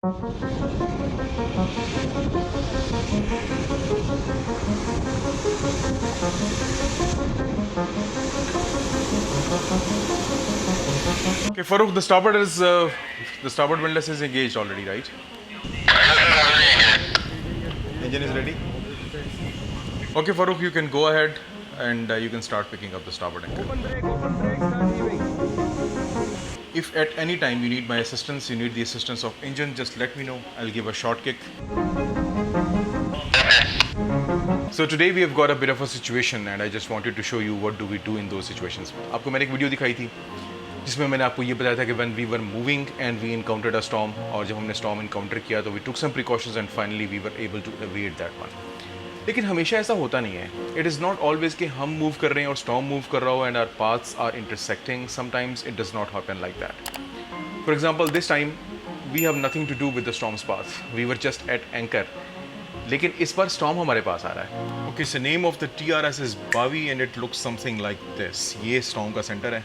Okay, Farooq, the starboard windlass is engaged already, right? Engine is ready. Okay, Farooq, you can go ahead and you can start picking up the starboard anchor. Open brake, start heaving. If at any time you need my assistance, you need the assistance of engine, just let me know. I'll give a short kick. So today we have got a bit of a situation and I just wanted to show you what do we do in those situations. आपको मैंने एक video दिखाई थी जिसमें मैंने आपको ये बताया था कि when we were moving and we encountered a storm, और जब हमने storm encounter किया तो we took some precautions and finally we were able to evade that one. लेकिन हमेशा ऐसा होता नहीं है. It is not always कि हम मूव कर रहे हैं और storm मूव कर रहा हो and our paths are intersecting. Sometimes it does not happen like that. For example, this time we have nothing to do with the storm's path. We were just at anchor. लेकिन इस बार storm हमारे पास आ रहा है. Okay, so name of the TRS is Bavi and it looks something like this. ये storm का center है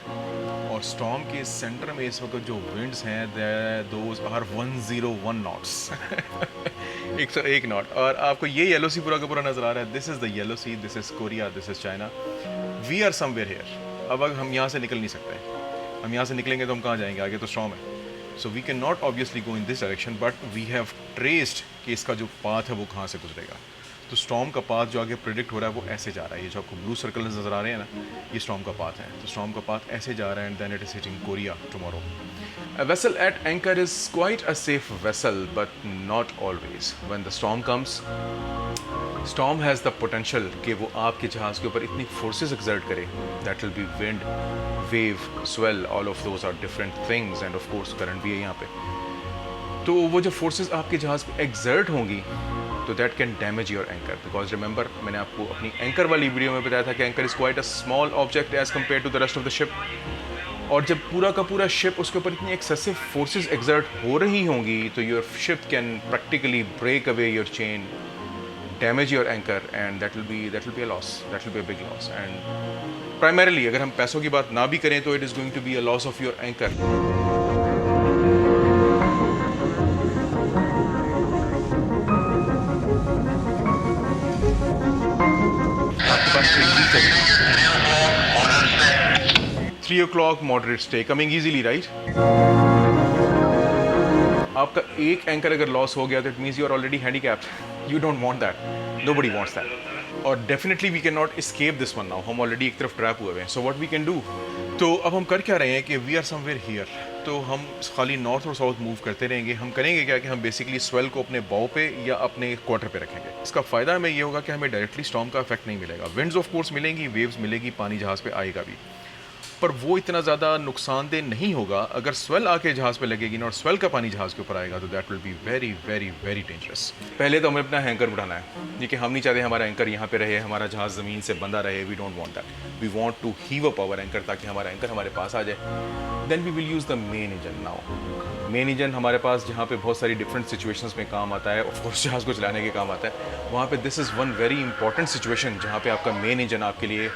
और storm के center में इस वक्त जो winds हैं those are 101 knots. 101 knot. और आपको ये येलो सी पूरा का पूरा नजर आ रहा है. This is the yellow sea, this is Korea, this is China. We are somewhere here. अब हम यहाँ से निकल नहीं सकते. हम यहाँ से निकलेंगे तो हम कहाँ जाएंगे? आगे तो storm है. So we cannot obviously go in this direction, but we have traced कि इसका जो path है वो कहाँ से गुजरेगा. तो storm का path जो आगे predict हो रहा है वो ऐसे जा रहा है. ये जो आपको blue circle नजर आ रहे हैं ना, ये storm का path है. तो storm का path ऐसे जा रहा है and then it is hitting Korea tomorrow. A vessel at anchor is quite a safe vessel, but not always. When the storm comes, storm has the potential कि वो आपके जहाज़ के ऊपर इतनी forces exert करे. That will be wind, wave, swell, all of those are different things and of course current भी है यहाँ पे. तो वो जो forces आपके जहाज़ पे exert होंगी तो that can damage your anchor because remember मैंने आपको अपनी anchor वाली वीडियो में बताया था कि anchor is quite a small object as compared to the rest of the ship. और जब पूरा का पूरा शिप उसके ऊपर इतनी एक्सेसिव फोर्सेस एक्सर्ट हो रही होंगी तो your ship can practically break away your chain, damage your anchor and that will be a loss, that will be a big loss. And primarily अगर हम पैसों की बात ना भी करें तो it is going to be a loss of your anchor. आपके पास 3 o'clock moderate stay coming easily, right? आपका एक एंकर अगर लॉस हो गया तो it means you are already handicapped. You don't want that, nobody wants that. और definitely we can not escape this one now. हम ऑलरेडी एक तरफ ट्रैप हुए हैं. So what we can do, तो अब हम कर क्या रहे हैं कि वी आर समवेयर हियर. तो हम खाली नॉर्थ और साउथ मूव करते रहेंगे. हम करेंगे क्या कि हम बेसिकली स्वेल को अपने बॉव पे या अपने क्वार्टर पे रखेंगे. इसका फ़ायदा हमें ये होगा कि हमें डायरेक्टली स्टॉर्म का इफेक्ट नहीं मिलेगा. विंड्स ऑफ कोर्स मिलेंगी, वेव्स मिलेगी, पानी जहाज़ पे आएगा भी, पर वो इतना ज़्यादा नुकसानदेह नहीं होगा. अगर स्वेल आके जहाज़ पे लगेगी ना और स्वेल का पानी जहाज़ के ऊपर आएगा तो that will be very very very dangerous. पहले तो हमें अपना एंकर उठाना है. ये कि हम नहीं चाहते हमारा एंकर यहाँ पे रहे, हमारा जहाज़ ज़मीन से बंधा रहे. We don't want that. We want to heave up our anchor ताकि हमारा एंकर हमारे पास आ जाए. Then we will use the main engine. Now main engine हमारे पास जहाँ पे बहुत सारी डिफरेंट सिचुएशंस में काम आता है, ऑफकोर्स जहाज़ को चलाने के काम आता है, वहाँ पे this is one very important situation जहाँ पे आपका मेन इंजन आपके लिए.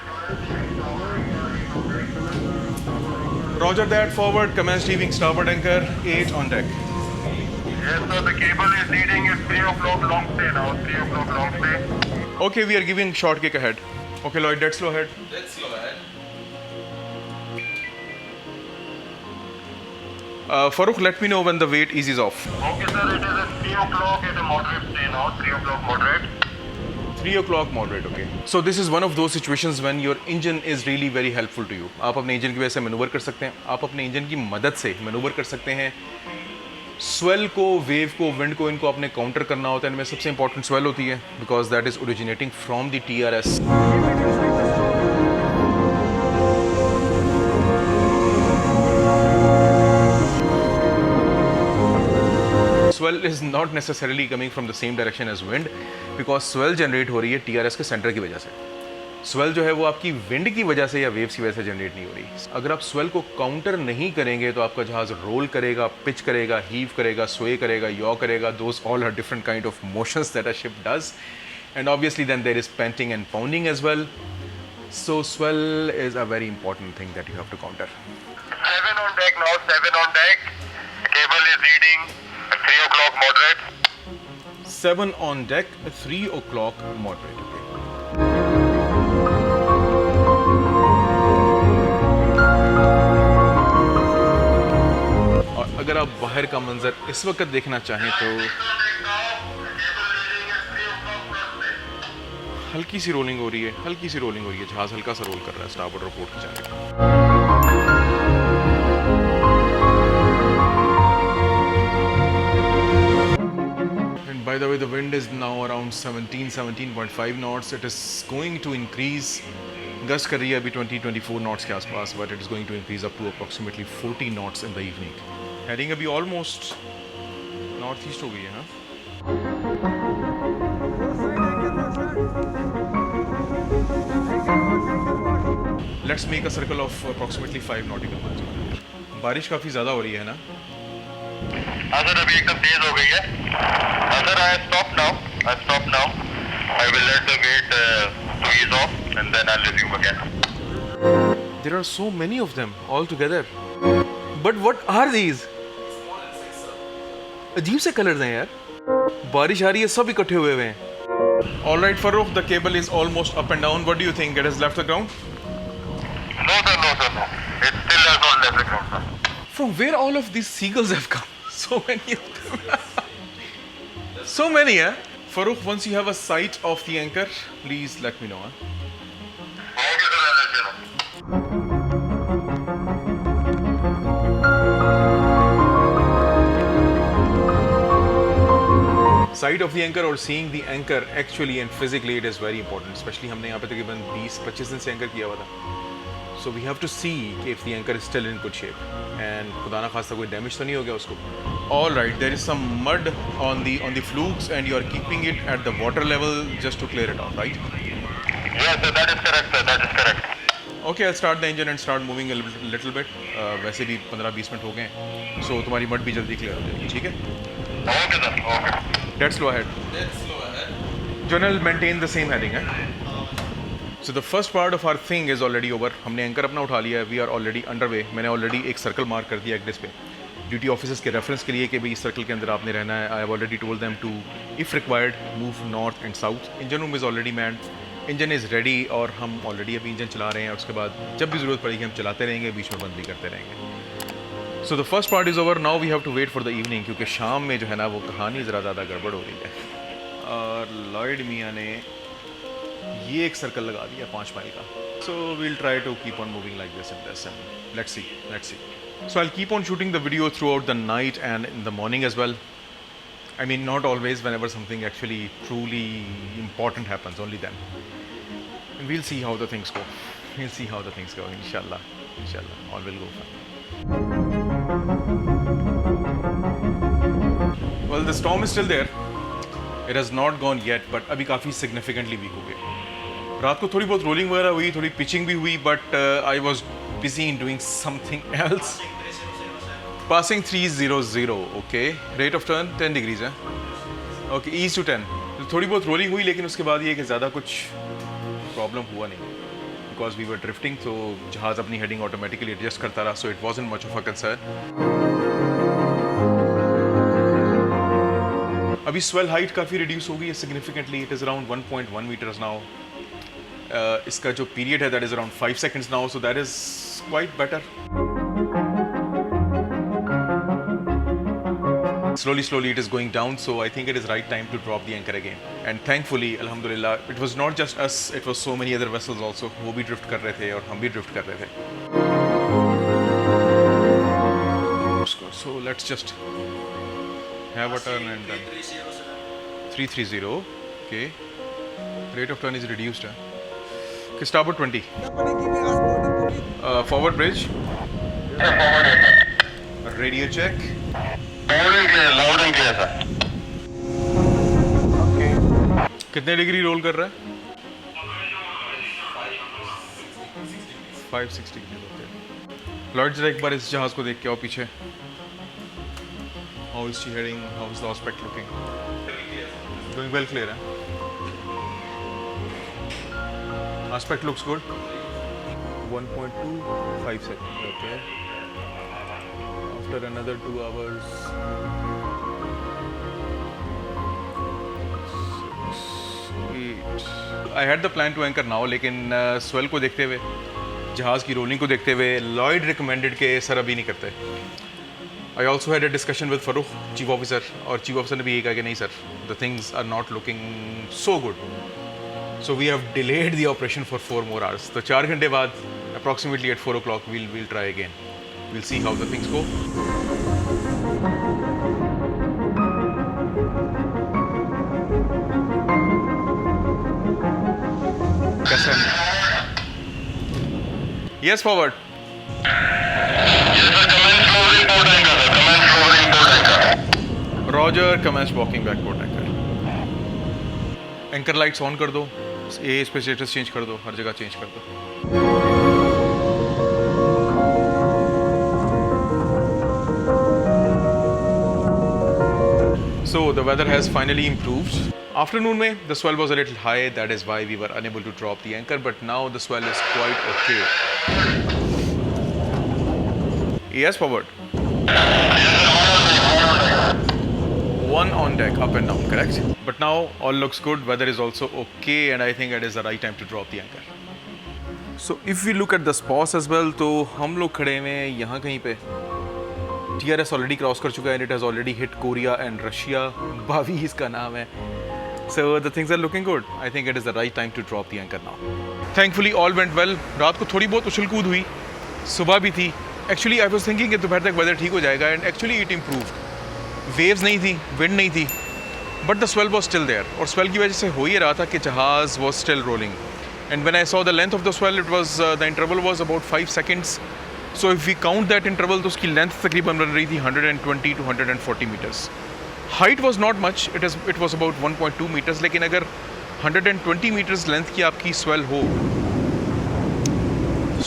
Roger that, forward, commence leaving starboard anchor, 8 on deck. Yes sir, the cable is leading at 3 o'clock long stay now, 3 o'clock long stay. Okay, we are giving short kick ahead. Okay Lloyd, dead slow ahead. Dead slow ahead. Farooq, let me know when the weight eases off. Okay sir, it is at 3 o'clock at a moderate stay now, 3 o'clock moderate. 3 o'clock moderate, okay. So this is one of those situations when your engine is really very helpful to you. आप अपने engine की वजह से manoeuvre कर सकते हैं. आप अपने इंजन की मदद से मैनूवर कर सकते हैं. स्वेल को, वेव को, विंड को, इनको आपने काउंटर करना होता है. इनमें सबसे इंपॉर्टेंट स्वेल होती है because that is originating from the TRS. Swell is not necessarily coming from the same direction as wind because swell generate हो रही है TRS के सेंटर की वजह से. स्वेल जो है वो आपकी विंड की वजह से या वेव्स की वजह से जनरेट नहीं हो रही. अगर आप स्वेल को काउंटर नहीं करेंगे तो आपका जहाज रोल करेगा, पिच करेगा, हीव करेगा, स्वे करेगा, यॉ करेगा. Those all are different kind of motions that a ship does and obviously then there is panting and pounding as well. So swell is a very important thing that you have to counter. 7 on deck now, 7 on deck. Cable is reading 3 o'clock moderate. 7 on deck, 3 o'clock moderate. Okay. और अगर आप बाहर का मंजर इस वक्त देखना चाहें तो हल्की सी रोलिंग हो रही है, जहाज हल्का सा रोल कर रहा है स्टारबोर्ड रिपोर्ट की जाने। And by the way, the wind is now around 17.5 knots. It is going to increase. Gust कर रही है अभी 20-24 knots के आसपास, but it is going to increase up to approximately 40 knots in the evening. Heading अभी almost north east हो गई है, हाँ? Let's make a circle of approximately 5 nautical miles. बारिश काफ़ी ज़्यादा हो रही है ना? हाँ सर, अभी एकदम तेज हो गई है। Sir, I stop now. I will let the weight to ease off and then I'll resume again. There are so many of them all together. But what are these? अजीब से कलर्स हैं यार। बारिश आ रही है, सब इकट्ठे हुए हैं। All right, Farooq, the cable is almost up and down. What do you think? It has left the ground? No. It still has not left the ground, sir. From where all of these seagulls have come? So many of them. So many, eh? Farooq, once you have a sight of the anchor, please let me know. Okay, sir, I'll let you know. Sight of the anchor or seeing the anchor actually and physically, it is very important. Especially हमने यहाँ पे तकरीबन 20-25 दिन से anchor किया हुआ था. So we have to see if the anchor is still in good shape and खुदा ना खास्ता कोई damage तो नहीं हो गया उसको. All right, there is some mud on the flukes and you are keeping it at the water level just to clear it off, right? Yes, sir, that is correct, sir. That is correct. Okay, I'll start the engine and start moving a little bit. वैसे भी 15-20 minute हो गए हैं. So तुम्हारी mud भी जल्दी clear हो जाएगी, ठीक है? Okay, sir. Okay. Let's go ahead. Jonel, maintain the same heading, eh? So the first part of our thing is already over. हमने एंकर अपना उठा लिया है. We are already underway. मैंने already एक सर्कल मार्क कर दिया एग्डिस पे ड्यूटी ऑफिसर्स के रेफरेंस के लिए कि भाई इस सर्कल के अंदर आपने रहना है. I have already told them to, if required, move north and south. Engine room is already manned. Engine is ready और हम already अभी इंजन चला रहे हैं. उसके बाद जब भी ज़रूरत पड़ेगी हम चलाते रहेंगे, बीच में बंद भी करते रहेंगे. So the first part is over. Now we have to wait for the evening क्योंकि शाम में जो है ना वो कहानी ज़रा ज़्यादा गड़बड़ हो रही है. और लॉयड मियाँ ने ये एक सर्कल लगा दिया 5 माइल का. So we'll try to keep on moving like this and this and let's see. So I'll keep on shooting the video throughout the night and in the morning as well. I mean, not always, whenever something actually truly important happens, only then. And we'll see how the things go. Inshallah, all will go fine. Well, the storm is still there. It has not gone yet, but अभी काफ़ी significantly weak हो गए. रात को थोड़ी बहुत rolling वगैरह हुई, थोड़ी पिचिंग भी हुई, but I was busy in doing something else. Passing 300, okay. Rate of turn 10 degrees, है. Okay, east to 10. थोड़ी बहुत रोलिंग हुई, लेकिन उसके बाद ये कि ज़्यादा कुछ प्रॉब्लम हुआ नहीं. Because we were drifting, so जहाज़ अपनी heading automatically adjust करता रहा, so it wasn't much of a concern. अभी swell height काफ़ी reduce हो गई है significantly. It is around 1.1 meters now. इसका जो period है that is around 5 seconds now, so that is quite better. Slowly it is going down, so I think it is right time to drop the anchor again. And thankfully, alhamdulillah, it was not just us, it was so many other vessels also. वो भी drift कर रहे थे और हम भी drift कर रहे थे. So let's just have a turn and then 330. Okay. Rate of turn is reduced. Okay, starboard 20. Forward bridge. Radio check. Loud and clear, sir. कितने डिग्री रोल कर रहा है? 560 डिग्री. लॉर्ड जरा एक बार इस जहाज को देख के आओ पीछे. How is she heading? How is the aspect looking? Going well clear, huh? Aspect looks good. 1.25 seconds. Okay. after another 2 hours. 6, 8. I had the plan to anchor now, लेकिन swell को देखते हुए, जहाज़ की रोलिंग को देखते हुए, Lloyd recommended कि सर अभी नहीं करते. I also had a discussion with Farooq, Chief Officer, और Chief Officer ने भी यही कहा कि नहीं sir, the things are not looking so good. So we have delayed the operation for 4 more hours. तो 4 घंटे बाद, approximately at 4 o'clock, we'll try again. We'll see how the things go. कैसा है? Yes, forward. Roger, commence walking back port anchor. Anchor lights on कर दो, AS पे status change कर दो, हर जगह change कर दो. So the weather has finally improved. Afternoon में the swell was a little high, that is why we were unable to drop the anchor, but now the swell is quite okay. Yes, forward. One on deck, up and down, correct? But now all looks good, weather is also okay, and I think it is the right time to drop the anchor. So if we look at the spots as well, तो हम लोग खड़े हैं यहाँ कहीं पे. TRS already cross कर चुका है and it has already hit Korea and Russia. Bavi इसका नाम है. So the things are looking good. I think it is the right time to drop the anchor now. Thankfully all went well. रात को थोड़ी बहुत उछल कूद हुई. सुबह भी थी. Actually I was thinking कि दोपहर तक weather ठीक हो जाएगा and actually it improved. Waves नहीं थी, wind नहीं थी. But the swell was still there. और swell की वजह से हो ये रहा था कि जहाज़ was still rolling. And when I saw the length of the swell, it was the interval was about 5 seconds. So if we count that interval, तो उसकी length तकरीबन बन रही थी 120 to 140 meters. Height was not much. It was about 1.2 meters. लेकिन अगर 120 meters length की आपकी swell हो,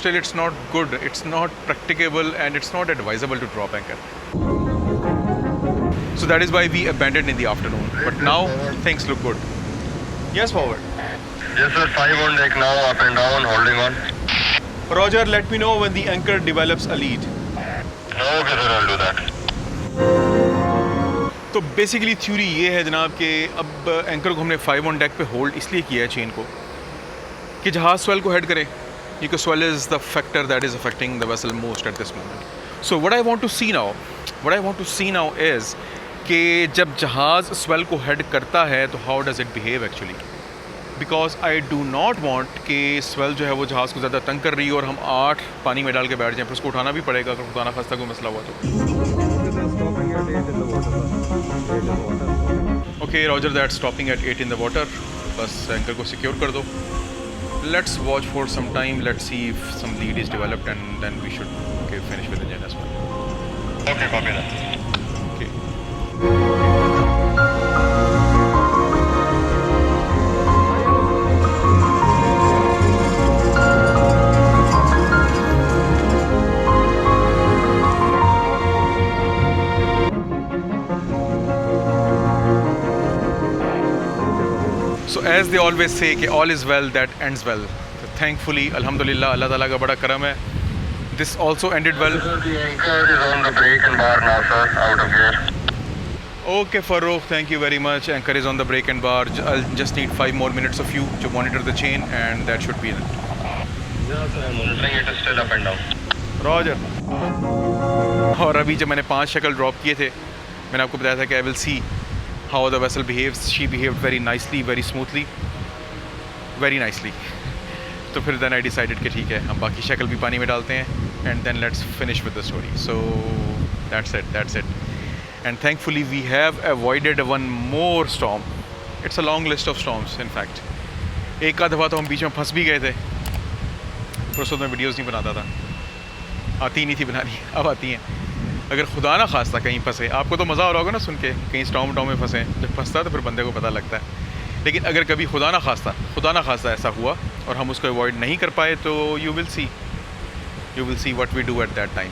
still it's not good. It's not practicable and it's not advisable to drop anchor. So that is why we abandoned in the afternoon. But now things look good. Yes, forward. Yes sir, 5 on deck now, up and down, holding on. Roger, let me know when the anchor develops a lead. Okay sir, I'll do that. तो basically theory ये है जनाब कि अब anchor को हमने 5 on deck पे hold इसलिए किया है चेन को कि जहाज स्वेल को हेड करे, because swell is the factor that is affecting the vessel most at this moment. So what I want to see now is कि जब जहाज स्वेल को हेड करता है तो how does it behave actually? Because I do not want कि swell जो है वो जहाज़ को ज़्यादा तंग कर रही है और हम 8 पानी में डाल के बैठ जाएं, फिर उसको उठाना भी पड़ेगा अगर खुदा ना खास्ता कोई मसला हुआ तो. Okay, Roger that, stopping at 8 in the water. बस एंकर को सिक्योर कर दो. Let's watch for some time. Let's see if some lead is developed and then we should finish with the engine as well. Okay, copy that. Okay. So as they always say कि all is well that ends well. So thankfully, alhamdulillah, Allah Taala का बड़ा करम है. This also ended well. Sir, the anchor is on the brake and bar now sir, out of here. Okay, Farooq, thank you very much. Anchor is on the brake and bar. I'll just need 5 more minutes of you to monitor the chain and that should be it. Yeah sir, I'm monitoring it, is still up and down. Roger. और अभी जब मैंने 5 शकल drop किए थे, मैंने आपको बताया था कि I will see how the vessel behaves. She behaved very nicely, very smoothly, very nicely. तो फिर then I decided कि ठीक है, हम बाकी शक्ल भी पानी में डालते हैं and then let's finish with the story. So that's it. And thankfully we have avoided one more storm. It's a long list of storms in fact. एक आध दफ़ा तो हम बीच में फंस भी गए थे, पर उस वक्त मैं वीडियोज़ नहीं बनाता था, आती नहीं थी बनानी, अब आती हैं. अगर खुदा ना खास्ता कहीं फंसे, आपको तो मज़ा आ रहा होगा ना सुन के, कहीं स्टॉर्म में फंसे, जब फंसता तो फिर बंदे को पता लगता है. लेकिन अगर कभी खुदा ना खास्ता ऐसा हुआ और हम उसको अवॉइड नहीं कर पाए तो you will see what we do at that time.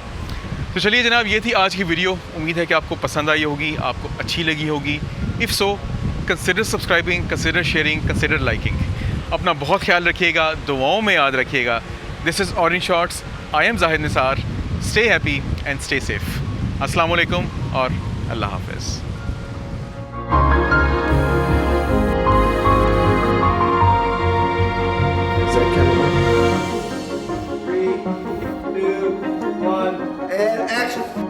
तो चलिए जनाब, ये थी आज की वीडियो. उम्मीद है कि आपको पसंद आई होगी, आपको अच्छी लगी होगी. If so, consider subscribing, consider sharing, consider liking. अपना बहुत ख्याल रखिएगा, दुआओं में याद रखिएगा. This is orange shorts. I am Zahid Nisar. Stay happy and stay safe. अस्सलाम वालेकुम और अल्लाह हाफिज़। Is that camera? 3, 2, 1, and action.